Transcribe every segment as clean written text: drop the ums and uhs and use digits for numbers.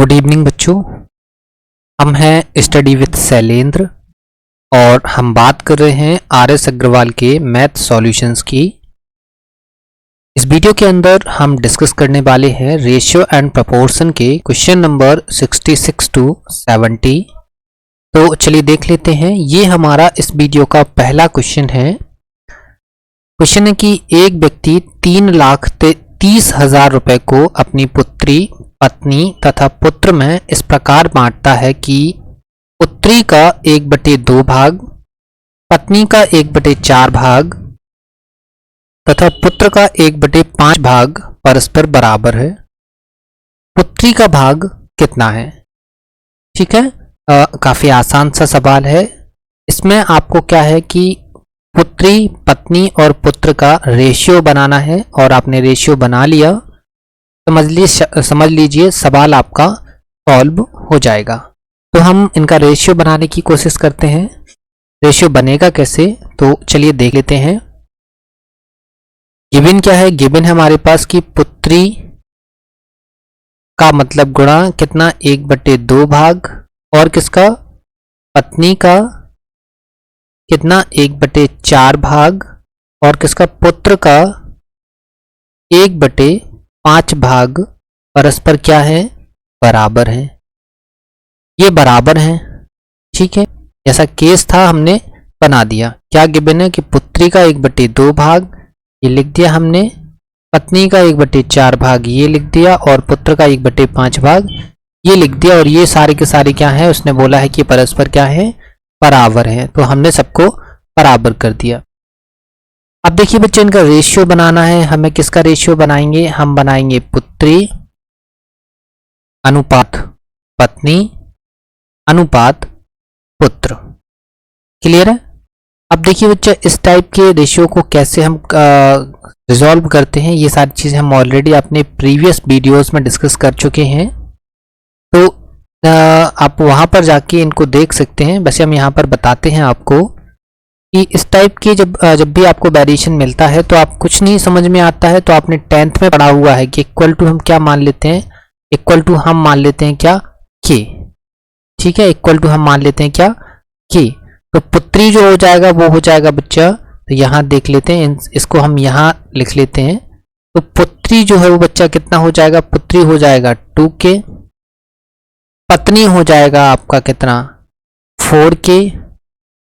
Good evening बच्चों। हम हैं स्टडी विद शैलेंद्र और हम बात कर रहे हैं आर.एस. अग्रवाल के मैथ सॉल्यूशंस की। इस वीडियो के अंदर हम डिस्कस करने वाले हैं रेशियो एंड प्रोपोर्शन के क्वेश्चन नंबर 66 टू 70। तो चलिए देख लेते हैं। ये हमारा इस वीडियो का पहला क्वेश्चन है। क्वेश्चन है कि एक व्यक्ति 3,30,000 रुपए को अपनी पुत्री, पत्नी तथा पुत्र में इस प्रकार बांटता है कि पुत्री का 1/2 भाग, पत्नी का 1/4 भाग तथा पुत्र का 1/5 भाग परस्पर बराबर है। पुत्री का भाग कितना है? ठीक है, काफी आसान सा सवाल है। इसमें आपको क्या है कि पुत्री, पत्नी और पुत्र का रेशियो बनाना है और आपने रेशियो बना लिया। समझ लीजिए सवाल आपका सॉल्व हो जाएगा। तो हम इनका रेशियो बनाने की कोशिश करते हैं। रेशियो बनेगा कैसे, तो चलिए देख लेते हैं। गिवन क्या है? गिवन है हमारे पास कि पुत्री का मतलब गुणा कितना, 1/2 भाग, और किसका, पत्नी का कितना, 1/4 भाग, और किसका, पुत्र का 1/5 भाग परस्पर क्या है, बराबर है। ये बराबर है, ठीक है। जैसा केस था हमने बना दिया। क्या गिवन है कि पुत्री का 1/2 भाग ये लिख दिया हमने, पत्नी का 1/4 भाग ये लिख दिया, और पुत्र का 1/5 भाग ये लिख दिया। और ये सारे के सारे क्या है, उसने बोला है कि परस्पर क्या है, बराबर है। तो हमने सबको बराबर कर दिया। अब देखिए बच्चे, इनका रेशियो बनाना है। हमें किसका रेशियो बनाएंगे? हम बनाएंगे पुत्री अनुपात पत्नी अनुपात पुत्र। क्लियर है? अब देखिए बच्चे, इस टाइप के रेशियो को कैसे हम रिजॉल्व करते हैं, ये सारी चीजें हम ऑलरेडी अपने प्रीवियस वीडियोस में डिस्कस कर चुके हैं। तो आप वहां पर जाके इनको देख सकते हैं। वैसे हम यहाँ पर बताते हैं आपको कि इस टाइप की जब भी आपको वेरिएशन मिलता है तो आप कुछ नहीं समझ में आता है तो आपने 10th में पढ़ा हुआ है कि इक्वल टू हम क्या मान लेते हैं, इक्वल टू हम मान लेते हैं क्या, के। ठीक है, इक्वल टू हम मान लेते हैं क्या, के। तो पुत्री जो हो जाएगा वो हो जाएगा बच्चा, तो यहाँ देख लेते हैं, इसको हम यहाँ लिख लेते हैं। तो पुत्री जो है वो बच्चा कितना हो जाएगा, पुत्री हो जाएगा 2k, पत्नी हो जाएगा आपका कितना, 4k,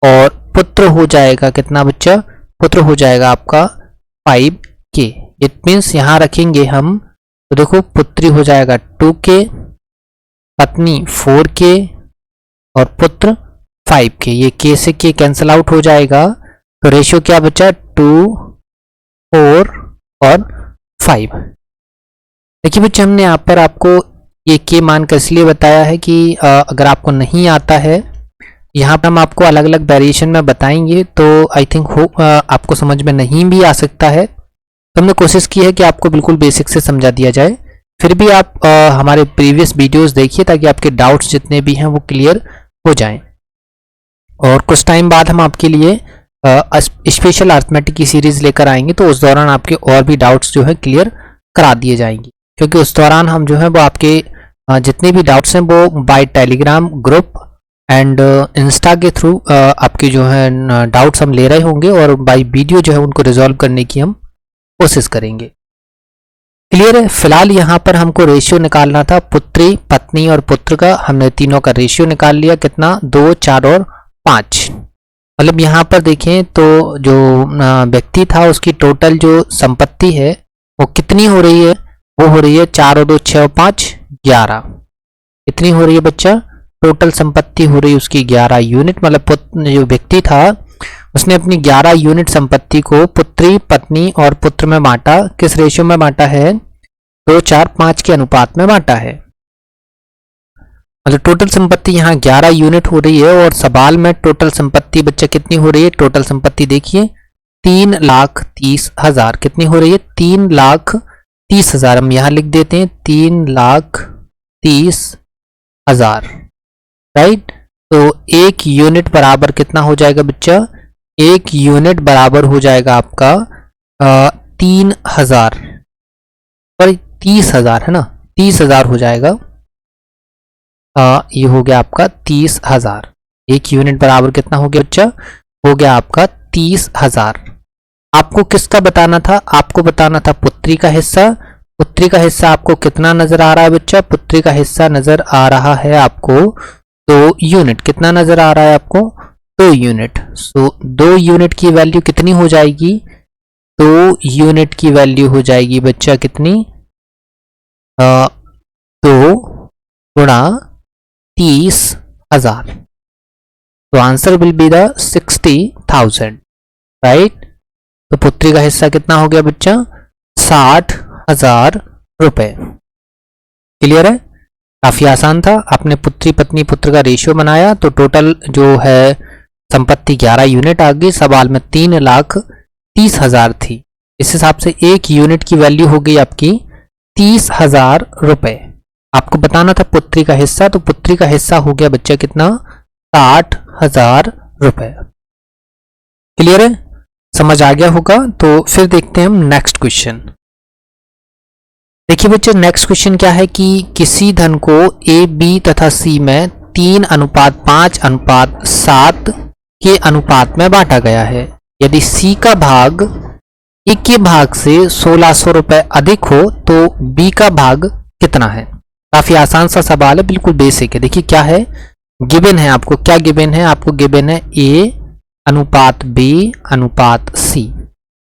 और पुत्र हो जाएगा कितना बच्चा, पुत्र हो जाएगा आपका 5k। इट मीन्स यहां रखेंगे हम, तो देखो पुत्री हो जाएगा 2k, पत्नी 4k और पुत्र 5k। ये k से k कैंसिल आउट हो जाएगा। तो रेशियो क्या बचा, 2, 4 और 5। देखिए बच्चे, हमने यहाँ पर आपको ये k मान कर इसलिए बताया है कि अगर आपको नहीं आता है, यहाँ पर हम आपको अलग अलग वेरिएशन में बताएंगे तो आई थिंक आपको समझ में नहीं भी आ सकता है। तो हमने कोशिश की है कि आपको बिल्कुल बेसिक से समझा दिया जाए। फिर भी आप हमारे प्रीवियस वीडियोस देखिए ताकि आपके डाउट्स जितने भी हैं वो क्लियर हो जाएं। और कुछ टाइम बाद हम आपके लिए स्पेशल अर्थमेटिक की सीरीज लेकर आएंगे, तो उस दौरान आपके और भी डाउट्स जो है क्लियर करा दिए जाएंगे। क्योंकि उस दौरान हम जो है वो आपके जितने भी डाउट्स हैं वो by Telegram group and Insta के थ्रू आपके जो है डाउट्स हम ले रहे होंगे, और बाय वीडियो जो है उनको रिजॉल्व करने की हम कोशिश करेंगे। क्लियर है? फिलहाल यहाँ पर हमको रेशियो निकालना था पुत्री, पत्नी और पुत्र का। हमने तीनों का रेशियो निकाल लिया, कितना, 2, 4 और 5। मतलब यहाँ पर देखें तो जो व्यक्ति था उसकी टोटल जो संपत्ति है वो कितनी हो रही है, वो हो रही है 4 और 2 6 और 5 11। कितनी हो रही है बच्चा, टोटल संपत्ति हो रही उसकी 11 यूनिट। मतलब जो व्यक्ति था उसने अपनी 11 यूनिट संपत्ति को पुत्री, पत्नी और पुत्र में बांटा। किस रेशियो में बांटा है, 2, 4, 5 के अनुपात में बांटा है। मतलब टोटल संपत्ति यहाँ 11 यूनिट हो रही है। और सवाल में टोटल संपत्ति बच्चा कितनी हो रही है, टोटल संपत्ति देखिए 3,30,000। कितनी हो रही है, 3,30,000। हम यहाँ लिख देते हैं 3,30,000, राइट। तो 1 यूनिट बराबर कितना हो जाएगा बच्चा, 1 यूनिट बराबर हो जाएगा आपका 3,000 पर 30,000 है ना, 30,000 हो जाएगा। ये हो गया आपका 30,000। 1 यूनिट बराबर कितना हो गया बच्चा? हो गया आपका 30,000। आपको किसका बताना था? आपको बताना था पुत्री का हिस्सा। पुत्री का हिस्सा आपको कितना नजर आ रहा है बच्चा? पुत्री का हिस्सा नजर आ रहा है आपको 2 यूनिट। कितना नजर आ रहा है आपको? 2 यूनिट। सो 2 यूनिट की वैल्यू कितनी हो जाएगी? 2 यूनिट की वैल्यू हो जाएगी बच्चा कितनी? 2 गुणा 30,000। तो answer will be the 60,000, right. तो पुत्री का हिस्सा कितना हो गया बच्चा? 60,000 रुपए। क्लियर है? काफी आसान था। आपने पुत्री पत्नी पुत्र का रेशियो बनाया तो टोटल जो है संपत्ति 11 यूनिट आ गई। सवाल में 3,30,000 थी। इस हिसाब से 1 यूनिट की वैल्यू हो गई आपकी 30,000 रुपए। आपको बताना था पुत्री का हिस्सा, तो पुत्री का हिस्सा हो गया बच्चा कितना? 60,000 रुपए। क्लियर है? समझ आ गया होगा। तो फिर देखते हैं हम नेक्स्ट क्वेश्चन। देखिए बच्चे नेक्स्ट क्वेश्चन क्या है कि किसी धन को ए, बी तथा सी में 3:5:7 के अनुपात में बांटा गया है। यदि सी का भाग ए के भाग से 1600 रुपए अधिक हो तो बी का भाग कितना है? काफी आसान सा सवाल है, बिल्कुल बेसिक है। देखिए क्या है, गिवन है आपको। क्या गिवन है आपको? गिवन है ए अनुपात बी अनुपात सी।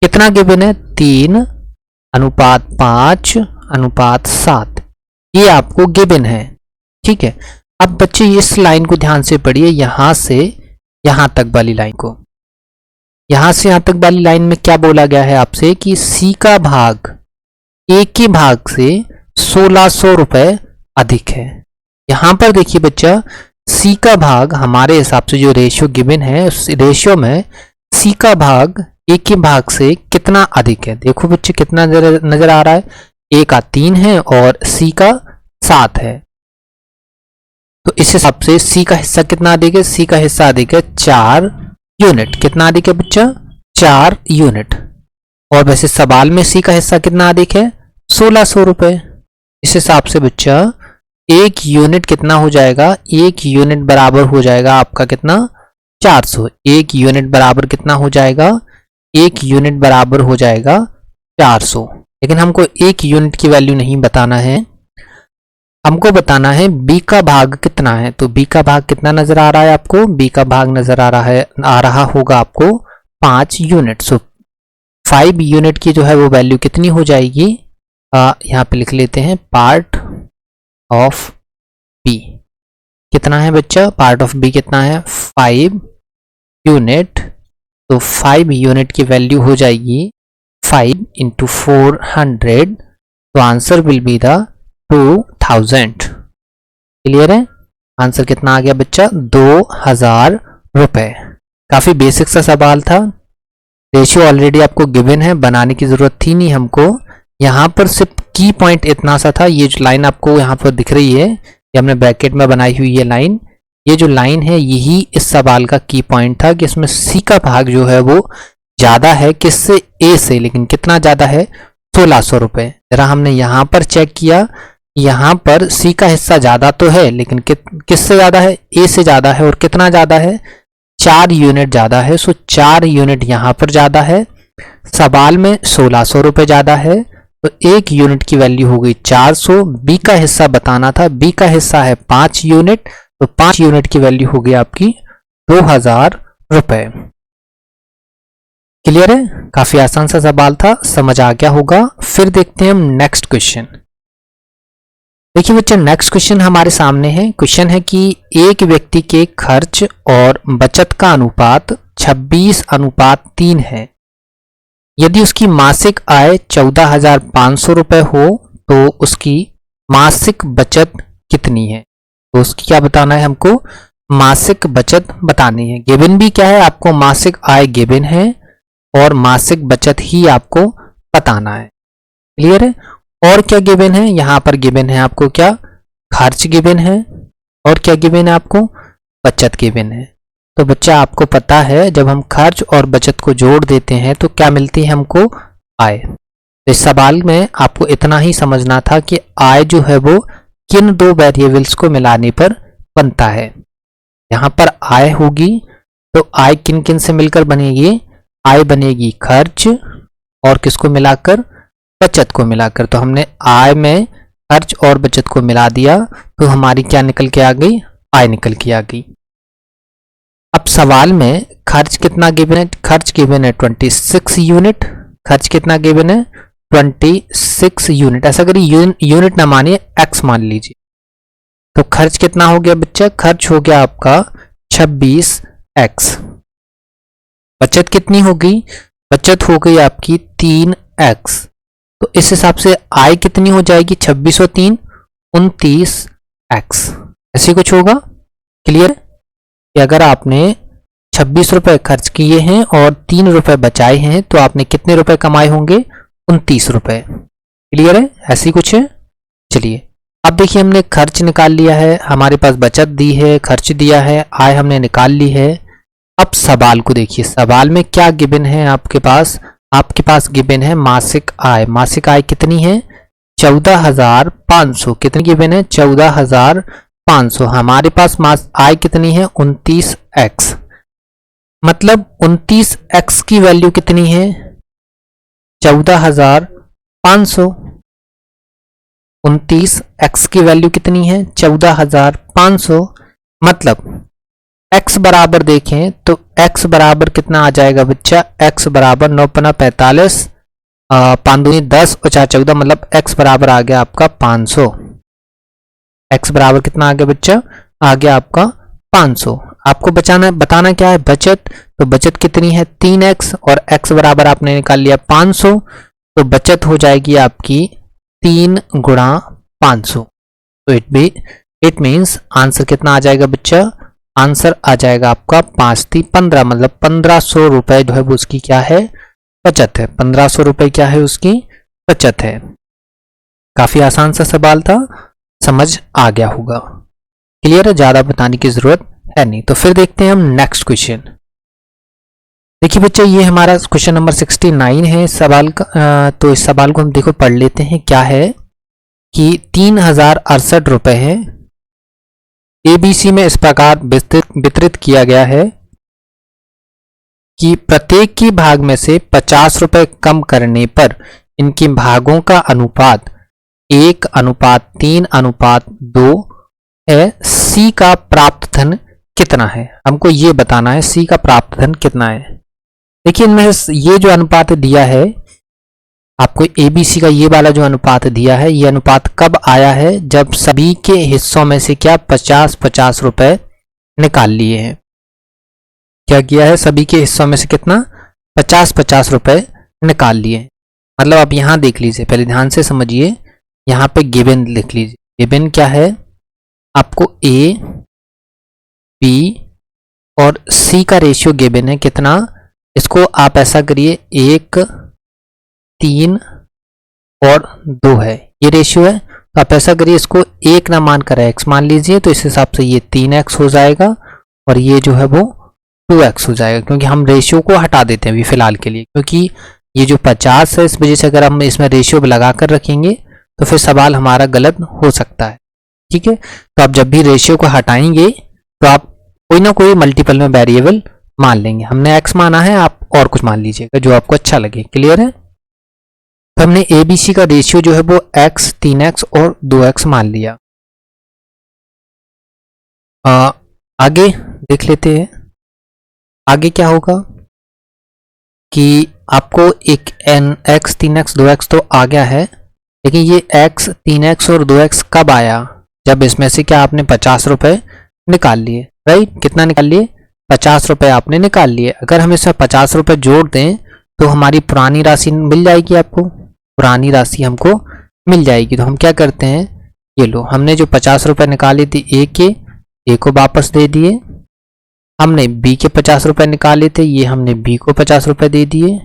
कितना गिवन है? 3:5:7। ये आपको गिवन है, ठीक है। अब बच्चे इस लाइन को ध्यान से पढ़िए, यहां से यहां तक वाली लाइन को। यहां से यहां तक वाली लाइन में क्या बोला गया है आपसे कि सी का भाग ए के भाग से 1600 रुपए अधिक है। यहां पर देखिए बच्चा, सी का भाग हमारे हिसाब से जो रेशियो गिवन है उस रेशियो में सी का भाग ए के भाग से कितना अधिक है? देखो बच्चे कितना नजर आ रहा है। ए का 3 है और सी का 7 है। तो इस हिसाब से सी का हिस्सा कितना अधिक है? सी का हिस्सा अधिक है 4 यूनिट। कितना अधिक है बच्चा? 4 यूनिट। और वैसे सवाल में सी का हिस्सा कितना अधिक है? 1600 रुपए। इस हिसाब से बच्चा 1 यूनिट कितना हो जाएगा? 1 यूनिट बराबर हो जाएगा आपका कितना? 400। 1 यूनिट बराबर कितना हो जाएगा? 1 यूनिट बराबर हो जाएगा 400। लेकिन हमको 1 यूनिट की वैल्यू नहीं बताना है, हमको बताना है बी का भाग कितना है। तो बी का भाग कितना नजर आ रहा है आपको? बी का भाग नजर आ रहा होगा आपको 5 यूनिट। सो 5 यूनिट की जो है वो वैल्यू कितनी हो जाएगी? यहाँ पे लिख लेते हैं पार्ट ऑफ बी कितना है बच्चा? पार्ट ऑफ बी कितना है? 5 यूनिट। तो 5 यूनिट की वैल्यू हो जाएगी 5 × 400। तो answer will be the 2000। Clear है? आंसर कितना आ गया बच्चा? 2000 रुपए। काफी बेसिक सा सवाल था। रेशियो ऑलरेडी आपको गिवन है, बनाने की जरूरत थी नहीं हमको। यहाँ पर सिर्फ की पॉइंट इतना सा था। ये जो लाइन आपको यहाँ पर दिख रही है, ये हमने ब्रैकेट में बनाई हुई ये लाइन, ये जो लाइन है यही इस सवाल का की पॉइंट था कि इसमें सी का भाग जो है वो ज्यादा है किससे? ए से। लेकिन कितना ज्यादा है? 1600 रुपए। जरा हमने यहाँ पर चेक किया, यहाँ पर सी का हिस्सा ज्यादा तो है लेकिन किससे ज्यादा है? ए से ज्यादा है। और कितना ज्यादा है? 4 यूनिट ज्यादा है। सो 4 यूनिट यहाँ पर ज्यादा है। सवाल में 1600 रुपए ज्यादा है। तो 1 यूनिट की वैल्यू हो गई 400। बी का हिस्सा बताना था, बी का हिस्सा है 5 यूनिट। तो 5 यूनिट की वैल्यू हो गई आपकी 2000 रुपए। क्लियर है? काफी आसान सा सवाल था, समझ आ गया होगा। फिर देखते हैं हम नेक्स्ट क्वेश्चन। देखिए बच्चे नेक्स्ट क्वेश्चन हमारे सामने है। क्वेश्चन है कि एक व्यक्ति के खर्च और बचत का अनुपात 26:3 है। यदि उसकी मासिक आय 14,500 रुपए हो तो उसकी मासिक बचत कितनी है? तो उसकी क्या बताना है हमको? मासिक बचत बतानी है। गिवन भी क्या है आपको? मासिक आय गिवन है और मासिक बचत ही आपको बताना है। क्लियर है? और क्या गिवन है? यहां पर गिवन है आपको क्या? खर्च गिवन है। और क्या गिवन है आपको? बचत गिवन है। तो बच्चा आपको पता है जब हम खर्च और बचत को जोड़ देते हैं तो क्या मिलती है हमको? आय। तो इस सवाल में आपको इतना ही समझना था कि आय जो है वो किन 2 वेरिएबल्स को मिलाने पर बनता है। यहाँ पर आय होगी तो आय किन किन से मिलकर बनेगी? आय बनेगी खर्च और किसको मिलाकर? बचत को मिलाकर। तो हमने आय में खर्च और बचत को मिला दिया तो हमारी क्या निकल के आ गई? आय निकल के आ गई। अब सवाल में खर्च कितना गिवन है? खर्च गिवन है 26 यूनिट। खर्च कितना गिवन है? 26 यूनिट। ऐसा करिए यूनिट ना मानिए, एक्स मान लीजिए। तो खर्च कितना हो गया बच्चा? खर्च हो गया आपका 26x। बचत कितनी हो गई? बचत हो गई आपकी 3x। तो इस हिसाब से आय कितनी हो जाएगी? 26 और 3 29x। ऐसे कुछ होगा। क्लियर? कि अगर आपने 26 रुपए खर्च किए हैं और 3 रुपए बचाए हैं तो आपने कितने रुपए कमाए होंगे? 29 रुपए। क्लियर है? ऐसी कुछ है। चलिए अब देखिए, हमने खर्च निकाल लिया है, हमारे पास बचत दी है, खर्च दिया है, आय हमने निकाल ली है। अब सवाल को देखिए, सवाल में क्या गिवन है आपके पास? आपके पास गिवन है मासिक आय। मासिक आय कितनी है? 14,500। कितनी गिवन है? 14,500। हमारे पास आय कितनी है? 29x। मतलब 29x की वैल्यू कितनी है? 14,500। 29x की वैल्यू कितनी है? 14,500। मतलब x बराबर देखें तो x बराबर कितना आ जाएगा बच्चा? x बराबर 9 पना 45, 5 दूनी 10 और 4 14, मतलब x बराबर आ गया आपका 500। x बराबर कितना आ गया बच्चा? आ गया आपका 500। आपको बताना क्या है? बचत। तो बचत कितनी है? 3x और x बराबर आपने निकाल लिया 500। तो बचत हो जाएगी आपकी 3 गुणा 500। तो इट मीन्स आंसर कितना आ जाएगा बच्चा? आंसर आ जाएगा आपका 5 3 15, मतलब 1500 रुपए जो है वो उसकी क्या है? बचत है। 1500 रुपए क्या है? उसकी बचत है। काफी आसान सा सवाल था, समझ आ गया होगा। क्लियर है? ज्यादा बताने की जरूरत है नहीं। तो फिर देखते हैं हम नेक्स्ट क्वेश्चन। देखिए बच्चा, ये हमारा क्वेश्चन नंबर 69 है सवाल का। तो इस सवाल को हम देखो पढ़ लेते हैं। क्या है कि 3068 रुपए है, एबीसी में इस प्रकार वितरित किया गया है कि प्रत्येक की भाग में से 50 रुपए कम करने पर इनके भागों का अनुपात 1:3:2 है। सी का प्राप्त धन कितना है? हमको ये बताना है सी का प्राप्त धन कितना है। देखिए इनमें ये जो अनुपात दिया है आपको, एबीसी का ये वाला जो अनुपात दिया है, ये अनुपात कब आया है? जब सभी के हिस्सों में से क्या 50-50 रुपए निकाल लिए हैं। क्या किया है? सभी के हिस्सों में से कितना? 50-50 रुपए निकाल लिए। मतलब आप यहां देख लीजिए, पहले ध्यान से समझिए। यहां पे गिवन लिख लीजिए। गिवन क्या है आपको? ए, बी और सी का रेशियो गिवन है कितना? इसको आप ऐसा करिए, 1 3 और 2 है, ये रेशियो है। तो आप ऐसा करिए, इसको 1 ना मानकर x मान लीजिए। तो इस हिसाब से ये 3x हो जाएगा और ये जो है वो 2x हो जाएगा, क्योंकि हम रेशियो को हटा देते हैं अभी फिलहाल के लिए, क्योंकि ये जो 50 है इस वजह से अगर हम इसमें रेशियो लगा कर रखेंगे तो फिर सवाल हमारा गलत हो सकता है। ठीक है? तो आप जब भी रेशियो को हटाएंगे तो आप कोई ना कोई मल्टीपल में वेरिएबल मान लेंगे। हमने x माना है, आप और कुछ मान लीजिएगा जो आपको अच्छा लगे। क्लियर है? तो हमने एबीसी का रेशियो जो है वो x, 3x और 2x मान लिया। आगे देख लेते हैं। आगे क्या होगा कि आपको एक x, 3x, 2x तो आ गया है, लेकिन ये x, 3x और 2x कब आया? जब इसमें से क्या आपने 50 रुपए निकाल लिए। राइट? कितना निकाल लिए? 50 रुपए आपने निकाल लिए। अगर हम इसमें 50 रुपए जोड़ दें तो हमारी पुरानी राशि मिल जाएगी। आपको पुरानी राशि हमको मिल जाएगी। तो हम क्या करते हैं, ये लो, हमने जो 50 रुपए निकाले थे ए को वापस दे दिए। हमने बी के 50 रुपए निकाले थे, ये हमने बी को 50 रुपए दे दिए।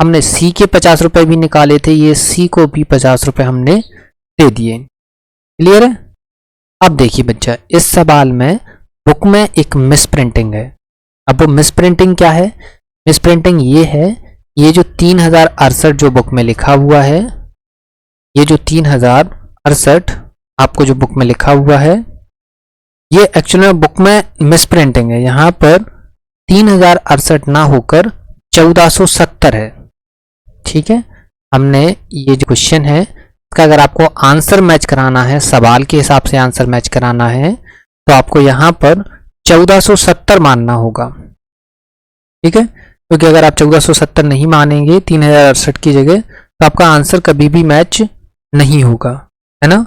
हमने सी के 50 रुपए भी निकाले थे, ये सी को भी 50 रुपए हमने दे दिए। क्लियर है? अब देखिए बच्चा, इस सवाल में बुक में एक मिस प्रिंटिंग है। अब वो मिस प्रिंटिंग क्या है? मिस प्रिंटिंग ये है, ये जो 3068 जो बुक में लिखा हुआ है, ये जो 3068 आपको जो बुक में लिखा हुआ है, ये एक्चुअली में बुक में मिस प्रिंटिंग है, यहाँ पर 3068 ना होकर 1470 है। ठीक है, हमने ये जो क्वेश्चन है इसका अगर आपको आंसर मैच कराना है, सवाल के हिसाब से आंसर मैच कराना है, तो आपको यहाँ पर 1470 मानना होगा। ठीक है, क्योंकि अगर आप 1470 नहीं मानेंगे 3068 की जगह, तो आपका आंसर कभी भी मैच नहीं होगा, है ना।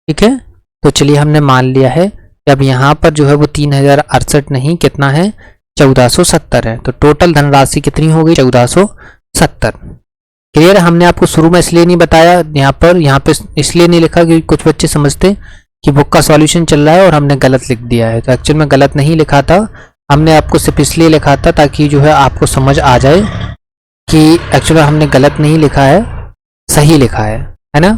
ठीक है, तो चलिए हमने मान लिया है कि अब यहाँ पर जो है वो 3068 नहीं, कितना है, 1470 है। तो टोटल धनराशि कितनी हो गई, 1470। क्लियर है। हमने आपको शुरू में इसलिए नहीं बताया, यहाँ पे इसलिए नहीं लिखा कि कुछ बच्चे समझते कि बुक का सॉल्यूशन चल रहा है और हमने गलत लिख दिया है। तो एक्चुअल में गलत नहीं लिखा था, हमने आपको सिर्फ इसलिए लिखा था ताकि जो है आपको समझ आ जाए कि एक्चुअली हमने गलत नहीं लिखा है, सही लिखा है ना।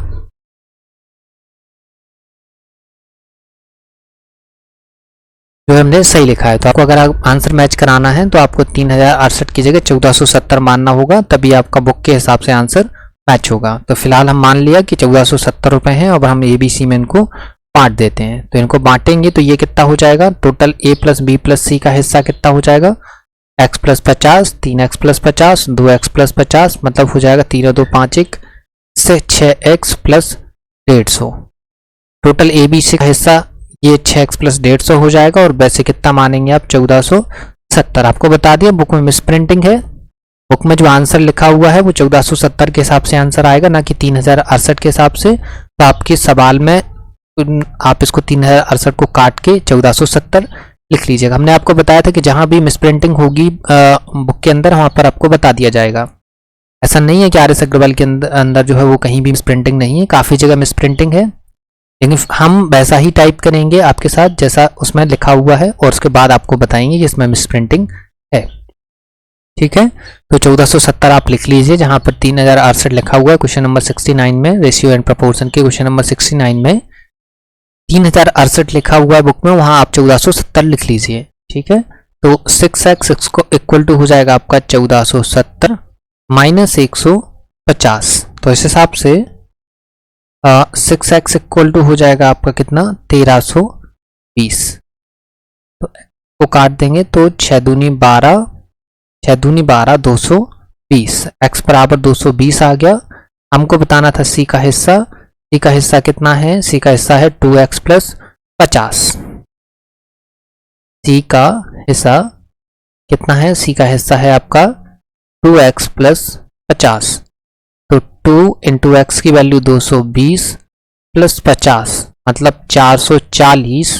जो हमने सही लिखा है। तो आपको अगर आप आंसर मैच कराना है तो आपको 3068 की जगह 1470 मानना होगा, तभी आपका बुक के हिसाब से आंसर मैच होगा। तो फिलहाल हम मान लिया कि 1470 रुपए हैं, और हम ABC में इनको बांट देते हैं। तो इनको बांटेंगे तो ये कितना हो जाएगा, total A plus B plus C का हिस्सा कितना हो जाएगा, x plus 50, 3x plus 50, 2x plus 50, मतलब हो जाएगा 3 और 2 5 1 से 6x प्लस 150। टोटल ABC का हिस्सा ये 6x प्लस 150 हो जाएगा, और वैसे कितना मानेंगे आप, 1470। आपको बता दिया बुक में मिस प्रिंटिंग है, बुक में जो आंसर लिखा हुआ है वो 1470 के हिसाब से आंसर आएगा, ना कि 3068 के हिसाब से। तो आपके सवाल में आप इसको 3068 को काट के 1470 लिख लीजिएगा। हमने आपको बताया था कि जहां भी मिस प्रिंटिंग होगी बुक के अंदर, वहां पर आपको बता दिया जाएगा। ऐसा नहीं है कि RS अग्रवाल के अंदर जो है वो कहीं भी मिस प्रिंटिंग नहीं है, काफ़ी जगह मिस प्रिंटिंग है, लेकिन हम वैसा ही टाइप करेंगे आपके साथ जैसा उसमें लिखा हुआ है, और उसके बाद आपको बताएंगे कि इसमें मिस प्रिंटिंग है। ठीक है, तो 1470 आप लिख लीजिए, जहां पर 3068 लिखा हुआ है क्वेश्चन नंबर 69 में, रेशियो एंड प्रपोर्शन के क्वेश्चन नंबर 69 में 3068 लिखा हुआ है बुक में, वहां आप 1470 लिख लीजिए। ठीक है, तो 6x को इक्वल टू हो जाएगा आपका 1470 माइनस 150। तो इस हिसाब से 6x इक्वल टू हो जाएगा आपका कितना, 1320। तो काट देंगे तो 6 दूनी 12, 6 दूनी 12, 220। x बराबर 220 आ गया। हमको बताना था C का हिस्सा, C का हिस्सा कितना है, C का हिस्सा है 2x प्लस 50। C का हिस्सा कितना है, C का हिस्सा है आपका 2x प्लस 50। तो 2 इंटू एक्स की वैल्यू 220 प्लस 50, मतलब 440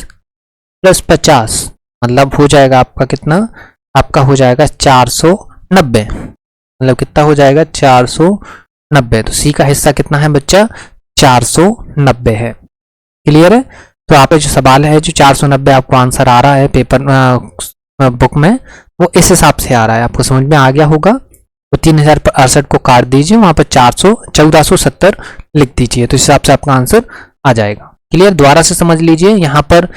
प्लस 50, मतलब हो जाएगा आपका कितना, आपका हो जाएगा 490, मतलब कितना हो जाएगा 490। तो C का हिस्सा कितना है बच्चा, 490 है। क्लियर है। तो आप जो सवाल है जो 490 आपको आंसर आ रहा है पेपर बुक में, वो इस हिसाब से आ रहा है, आपको समझ में आ गया होगा। तो 3068 को काट दीजिए, वहां पर 1470 लिख दीजिए, तो इस हिसाब से आपका आंसर आ जाएगा। क्लियर। दोबारा से समझ लीजिए, यहाँ पर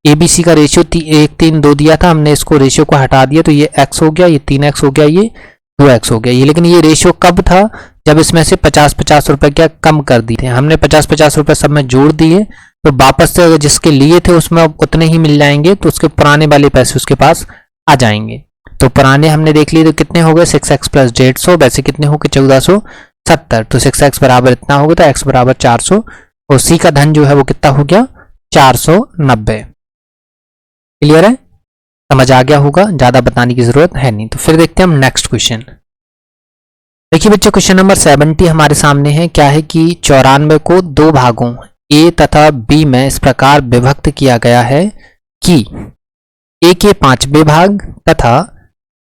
ABC का रेशियो 1 3 2 दिया था, हमने इसको रेशियो को हटा दिया, तो ये x हो गया, ये 3x हो गया, ये 2x हो गया। ये लेकिन ये रेशियो कब था, जब इसमें से 50-50 रुपए क्या कम कर दिए थे, हमने 50-50 रुपए सब में जोड़ दिए, तो वापस से अगर जिसके लिए थे उसमें उतने ही मिल जाएंगे, तो उसके पुराने वाले पैसे उसके पास आ जाएंगे। तो पुराने हमने देख लिए, तो कितने हो गए 6x प्लस 150, वैसे कितने हो गए 1470। तो 6x बराबर इतना हो गया, तो x बराबर 400, और C का धन जो है वो कितना हो गया 490। क्लियर है, समझ आ गया होगा, ज्यादा बताने की जरूरत है नहीं। तो फिर देखते हैं हम नेक्स्ट क्वेश्चन। देखिए बच्चे, क्वेश्चन नंबर 70 हमारे सामने है। क्या है कि 94 को दो भागों A तथा B में इस प्रकार विभक्त किया गया है कि A के 5वें भाग तथा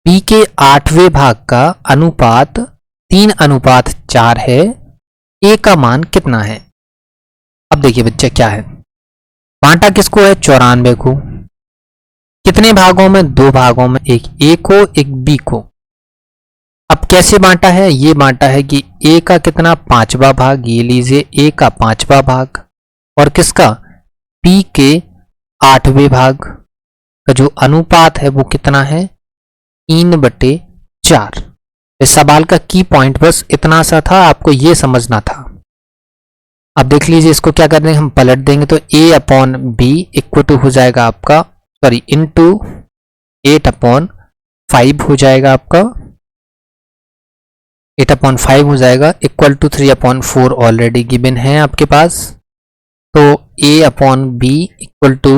B के 8वें भाग का अनुपात 3:4 है। A का मान कितना है। अब देखिए बच्चे क्या है, बांटा किसको है 94 को, कितने भागों में, दो भागों में, एक A को एक B को। अब कैसे बांटा है, ये बांटा है कि A का कितना 5वां भाग, ये लीजिए A का 5वां भाग, और किसका B के 8वें भाग का जो अनुपात है वो कितना है 3/4। इस सवाल का की पॉइंट बस इतना सा था, आपको ये समझना था। अब देख लीजिए, इसको क्या कर देंगे, हम पलट देंगे तो a upon B equal to हो जाएगा आपका, सॉरी इंटू 8/5 हो जाएगा आपका, 8/5 हो जाएगा इक्वल टू 3/4 ऑलरेडी गिवन है आपके पास। तो a upon B equal to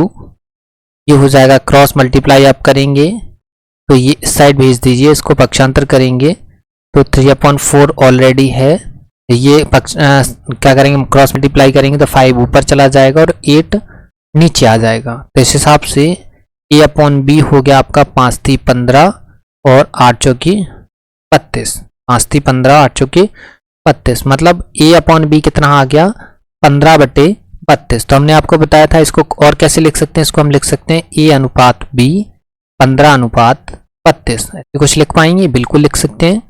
ये हो जाएगा, क्रॉस मल्टीप्लाई आप करेंगे तो ये इस साइड भेज दीजिए, इसको पक्षांतर करेंगे तो 3/4 ऑलरेडी है, ये क्या करेंगे, क्रॉस मल्टीप्लाई करेंगे तो 5 ऊपर चला जाएगा और 8 नीचे आ जाएगा। तो इस हिसाब से a अपॉन बी हो गया आपका 5 3 15 और 8 चौकी 32, 5 3 15 8 चौकी 32, मतलब a अपॉन बी कितना आ गया 15/32। तो हमने आपको बताया था इसको और कैसे लिख सकते हैं, इसको हम लिख सकते हैं a अनुपात b 15/32। ऐसे कुछ लिख पाएंगे, बिल्कुल लिख सकते हैं।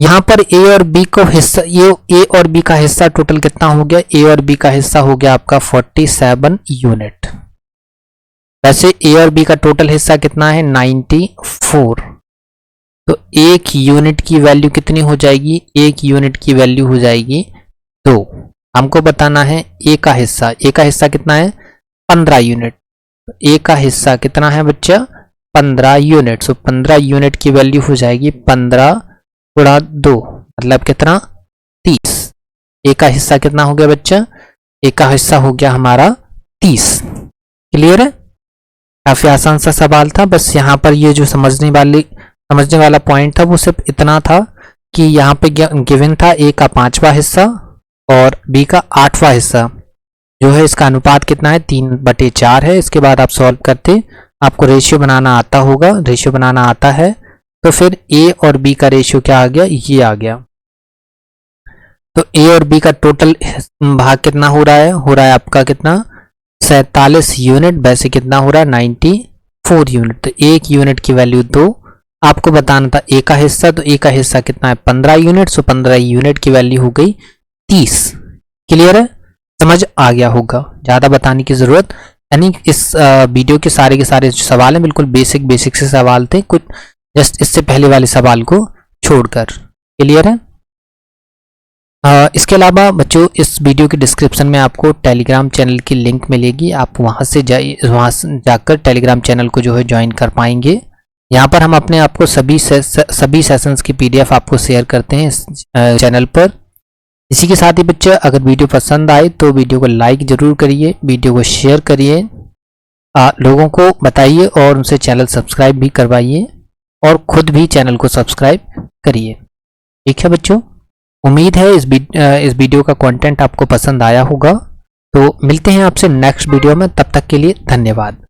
यहाँ पर a और b को हिस्सा, ये a और b का हिस्सा टोटल कितना हो गया, a और b का हिस्सा हो गया आपका 47 यूनिट। वैसे a और b का टोटल हिस्सा कितना है 94। तो एक यूनिट की वैल्यू कितनी हो जाएगी, एक यूनिट की वैल्यू हो जाएगी 2। हमको बताना है a का हिस्सा, a का हिस्सा कितना है 15 यूनिट। तो a का हिस्सा कितना है बच्चा 15 यूनिट। सो 15 यूनिट की वैल्यू हो जाएगी 15 गुणा 2, मतलब कितना 30। a का हिस्सा कितना हो गया बच्चा, a का हिस्सा हो गया हमारा 30। क्लियर है, काफी आसान सा सवाल था। बस यहाँ पर ये जो समझने वाला पॉइंट था वो सिर्फ इतना था कि यहाँ पे गिवन था a का 5वां हिस्सा और b का 8वां हिस्सा जो है, इसका अनुपात कितना है 3/4 है। इसके बाद आप सॉल्व करते आपको रेशियो बनाना आता होगा, रेशियो बनाना आता है तो फिर a और b का रेशियो क्या आ गया, ये आ गया। तो a और b का टोटल भाग कितना हो रहा है आपका कितना 47 यूनिट, वैसे कितना हो रहा है 94 यूनिट। तो एक यूनिट की वैल्यू 2, आपको बताना था a का हिस्सा, तो a का हिस्सा कितना है 15 यूनिट। सो 15 यूनिट की वैल्यू हो गई 30। क्लियर है, समझ आ गया होगा, ज़्यादा बताने की ज़रूरत यानी इस वीडियो के सारे जो सवाल हैं बिल्कुल बेसिक से सवाल थे, कुछ जस्ट इससे पहले वाले सवाल को छोड़कर। क्लियर है। इसके अलावा बच्चों इस वीडियो के डिस्क्रिप्शन में आपको टेलीग्राम चैनल की लिंक मिलेगी, आप वहाँ से जाकर टेलीग्राम चैनल को जो है ज्वाइन कर पाएंगे। यहाँ पर हम अपने आपको सभी सेशंस की PDF आपको शेयर करते हैं इस चैनल पर। इसी के साथ ही बच्चे अगर वीडियो पसंद आए तो वीडियो को लाइक ज़रूर करिए, वीडियो को शेयर करिए, लोगों को बताइए और उनसे चैनल सब्सक्राइब भी करवाइए और खुद भी चैनल को सब्सक्राइब करिए। ठीक है बच्चों, उम्मीद है इस वीडियो का कंटेंट आपको पसंद आया होगा। तो मिलते हैं आपसे नेक्स्ट वीडियो में, तब तक के लिए धन्यवाद।